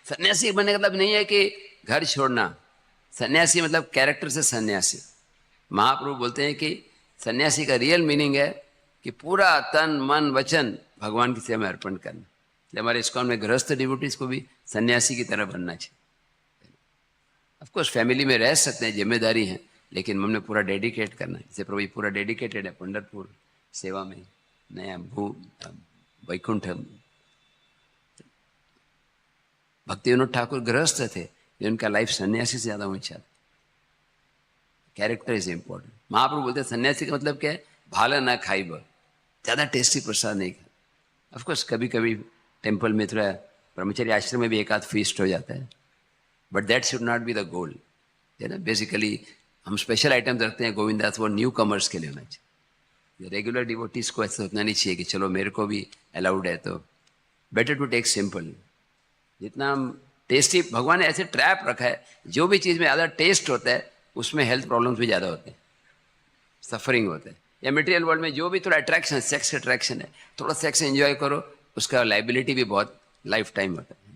सन्यासी बनने का मतलब नहीं है कि घर छोड़ना। सन्यासी मतलब कैरेक्टर से सन्यासी। महाप्रभु बोलते हैं कि सन्यासी का रियल मीनिंग है कि पूरा तन मन वचन भगवान की सेवा में अर्पण करना। इसलिए हमारे इस्कॉन में गृहस्थ डिवोटीज को भी सन्यासी की तरह बनना चाहिए। ऑफकोर्स फैमिली में रह सकते हैं, जिम्मेदारी है, लेकिन हमने पूरा डेडिकेट करना है। जैसे प्रभु जी पूरा डेडिकेटेड है पंढरपुर सेवा में, नया वैकुंठ। भक्ति विनोद ठाकुर गृहस्थ थे, लेकिन उनका लाइफ सन्यासी से ज़्यादा ऊंचा था। Character is important. महाप्रभु बोलते हैं सन्यासी का मतलब क्या है? भाला ना खाइब, ज़्यादा टेस्टी प्रसाद नहीं खा। ऑफकोर्स कभी कभी टेम्पल में थोड़ा ब्रह्मचर्य आश्रम में भी एक आध फीस्ट हो जाता है, but that should not be the goal, है ना। बेसिकली हम स्पेशल आइटम्स रखते हैं गोविंदास, वो न्यू कमर्स के लिए होना चाहिए। रेगुलर डिवोटीज को ऐसा सोचना नहीं चाहिए कि चलो मेरे को भी अलाउड है, तो बेटर टू टेक सिंपल। जितना हम टेस्टी, भगवान ने ऐसे ट्रैप रखा है, जो भी चीज़ में ज़्यादा टेस्ट होता है उसमें हेल्थ प्रॉब्लम्स भी ज़्यादा होते हैं, सफरिंग होता है। या मटेरियल वर्ल्ड में जो भी थोड़ा अट्रैक्शन, सेक्स अट्रैक्शन है, थोड़ा सेक्स एंजॉय करो, उसका लाइबिलिटी भी बहुत लाइफ टाइम होता है।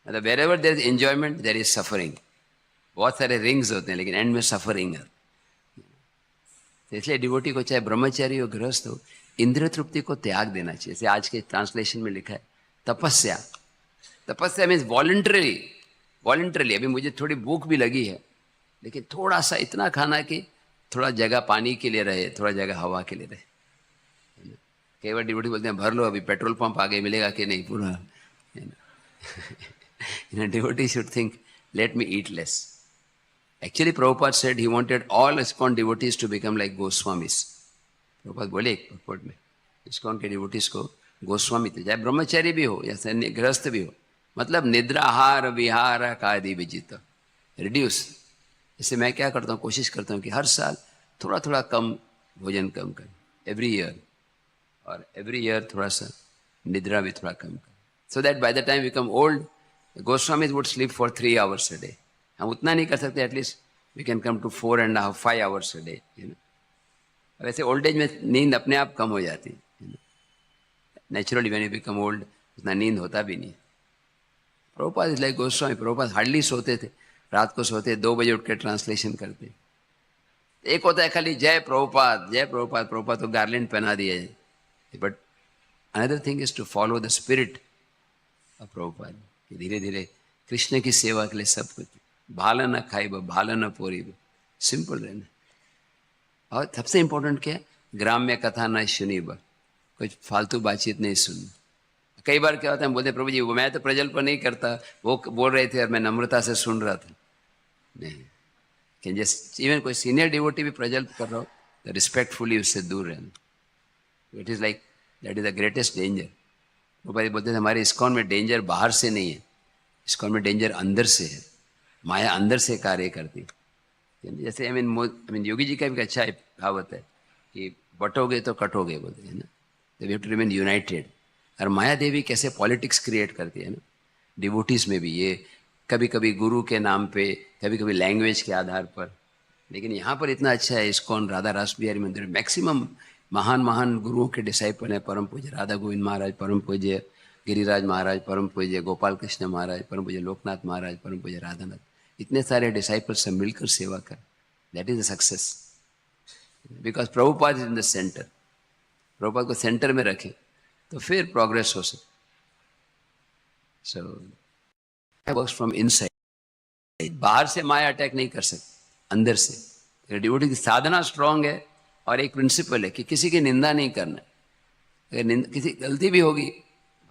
मतलब wherever there is enjoyment there is suffering. बहुत सारे रिंग्स होते हैं लेकिन एंड में सफरिंग है। तो इसलिए डिवोटी को चाहे ब्रह्मचारी हो गृहस्थ हो, इंद्रिय तृप्ति को त्याग देना चाहिए। जैसे आज के ट्रांसलेशन में लिखा है तपस्या। तपस्या मीन्स वॉलंटरली, वॉलंटरली। अभी मुझे थोड़ी भूख भी लगी है, लेकिन थोड़ा सा इतना खाना कि थोड़ा जगह पानी के लिए रहे, थोड़ा जगह हवा के लिए रहे। कई बार डिवोटी बोलते हैं भर लो, अभी पेट्रोल पंप आगे मिलेगा कि नहीं पूरा, है ना। Devotee should think let me eat less. Actually, Prabhupada said he wanted all ISKCON devotees to become like Goswamis. Prabhupada बोले एक purport में ISKCON के devotees को गोस्वामी थे, चाहे ब्रह्मचारी भी हो या गृहस्थ भी हो। मतलब निद्रा आहार विहार कादि विजित रिड्यूस। इससे मैं क्या करता हूँ, कोशिश करता हूँ कि हर साल थोड़ा थोड़ा कम भोजन कम करें, एवरी ईयर। और एवरी ईयर थोड़ा सा निद्रा भी थोड़ा कम करें, so that by the time we come old Goswamis would sleep for 3 hours a day। हम उतना नहीं कर सकते, at least we can come to 4.5 5 hours a day, you know. वैसे ओल्ड एज में नींद अपने आप कम हो जाती है, naturally when you become old उतना नींद होता भी नहीं। Prabhupada is like Goswami. Prabhupada hardly सोते थे, रात को सोते 2 बजे उठ के ट्रांसलेशन करते। एक होता है खाली जय प्रभुपाद जय प्रभुपाद, प्रभुपाद तो गार्लेंड पहना दिया है, but another thing is to follow the spirit of Prabhupada, कि धीरे धीरे कृष्ण की सेवा के लिए सब कुछ। भाला न खाइब भाला न पोरीब, सिंपल रहना। और सबसे इंपॉर्टेंट क्या है, ग्राम्य कथा न सुनीब, कुछ फालतू बातचीत नहीं सुनना। कई बार क्या होता है, हम बोलते प्रभु जी वो मैं तो प्रजल्प नहीं करता, वो बोल रहे थे और मैं नम्रता से सुन रहा था। नहीं, कि जैसे इवन कोई सीनियर डिवोटी भी प्रजल्प कर रहा हो तो रिस्पेक्टफुली उससे दूर रहना। It is like that is the greatest danger. वो भाई बोलते थे हमारे इस्कॉन में डेंजर बाहर से नहीं है, इस्कॉन में डेंजर अंदर से है। माया अंदर से कार्य करती है। जैसे आई मीन योगी जी का भी अच्छा कहावत है कि बटोगे तो कटोगे, बोलते हैं ना, we have to remain united. और माया देवी कैसे पॉलिटिक्स क्रिएट करती है ना, डिवोटीज में भी। ये कभी कभी गुरु के नाम पे, कभी कभी लैंग्वेज के आधार पर। लेकिन यहाँ पर इतना अच्छा है इस्कॉन राधा रास बिहारी मंदिर, मैक्सिमम महान महान गुरुओं के डिसाइपल हैं। परम पूज्य राधा गोविंद महाराज, परम पूज्य गिरिराज महाराज, परम पूज्य गोपाल कृष्ण महाराज, परम पूज्य लोकनाथ महाराज, परम पूज्य राधानाथ। इतने सारे डिसाइपल से मिलकर सेवा कर, that is the success. Because Prabhupada is in the centre. Prabhupada को सेंटर में रखें तो फिर प्रोग्रेस हो सकती। सो वर्क्स फ्रॉम इनसाइड। बाहर से माया अटैक नहीं कर सकती, अंदर से। डिवोटी की साधना स्ट्रांग है और एक प्रिंसिपल है कि किसी की निंदा नहीं करना। अगर किसी गलती भी होगी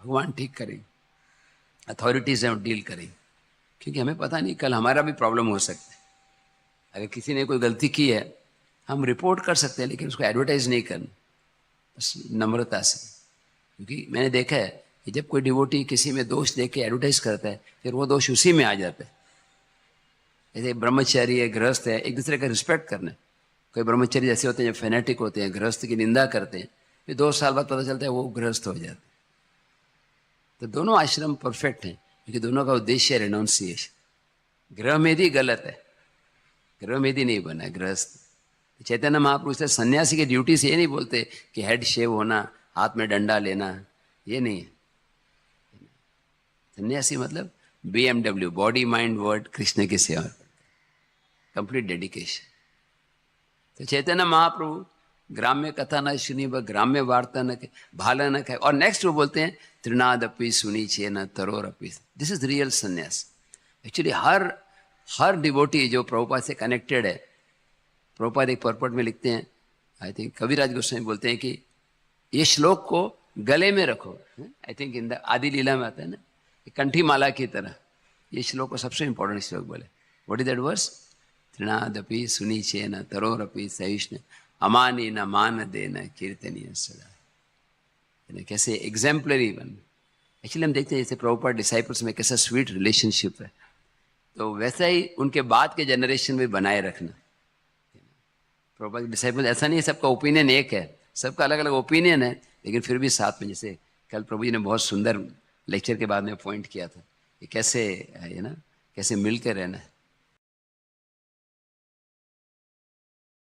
भगवान ठीक करेंगे, अथॉरिटीज हैं डील करेंगे, क्योंकि हमें पता नहीं कल हमारा भी प्रॉब्लम हो सकता है। अगर किसी ने कोई गलती की है हम रिपोर्ट कर सकते हैं, लेकिन उसको एडवर्टाइज नहीं करना, बस नम्रता से। क्योंकि मैंने देखा है कि जब कोई डिवोटी किसी में दोष देख के एडवर्टाइज करता है, फिर वो दोष उसी में आ जाता है। जैसे ब्रह्मचारी है, गृहस्थ है, एक दूसरे का रिस्पेक्ट करना है। कोई ब्रह्मचारी जैसे होते हैं जो फेनेटिक होते हैं, गृहस्थ की निंदा करते हैं, फिर 2 साल बाद पता चलता है वो गृहस्थ हो जाते हैं। तो दोनों आश्रम परफेक्ट हैं, क्योंकि दोनों का उद्देश्य है रेनाउंसिएशन। गृह में भी गलत है, गृह में भी नहीं बना है गृहस्थ। चैतन्य महापुरुष से सन्यासी की ड्यूटी से ये नहीं बोलते कि हेड शेव होना, हाथ में डंडा लेना, ये नहीं है। सन्यासी मतलब BMW, body mind word Krishna की सेवा, कंप्लीट डेडिकेशन। तो चैतन्य महाप्रभु ग्राम्य कथा न सुनी व ग्राम्य वार्ता न भाल न खाए, और नेक्स्ट वो बोलते हैं त्रिनादपि सुनी छे न तरोरपि। दिस इज रियल संन्यास। एक्चुअली हर डिवोटी जो प्रभुपाद से कनेक्टेड है, प्रभुपाद एक पर्पट में लिखते हैं, आई थिंक कविराज गोस्वामी बोलते हैं कि ये श्लोक को गले में रखो। आई थिंक इन द आदि लीला में आता है ना, कंठी माला की तरह ये श्लोक को सबसे इंपॉर्टेंट श्लोक बोले। What is that verse? त्रिनादपि सुनी छे न तरोरपि सहिष्णु अमानी न मान दे न कीर्तनीय सदा। कैसे एग्जाम्पलरी बन। एक्चुअली हम देखते हैं जैसे प्रभुपाद डिसाइपल्स में कैसा स्वीट रिलेशनशिप है, तो वैसा ही उनके बाद के जनरेशन में बनाए रखना। प्रभुपाद डिसाइपल ऐसा नहीं है सबका ओपिनियन एक है, सबका अलग अलग ओपिनियन है, लेकिन फिर भी साथ में, जैसे कल प्रभु जी ने बहुत सुंदर लेक्चर के बाद में पॉइंट किया था कि कैसे कैसे मिलकर रहना है।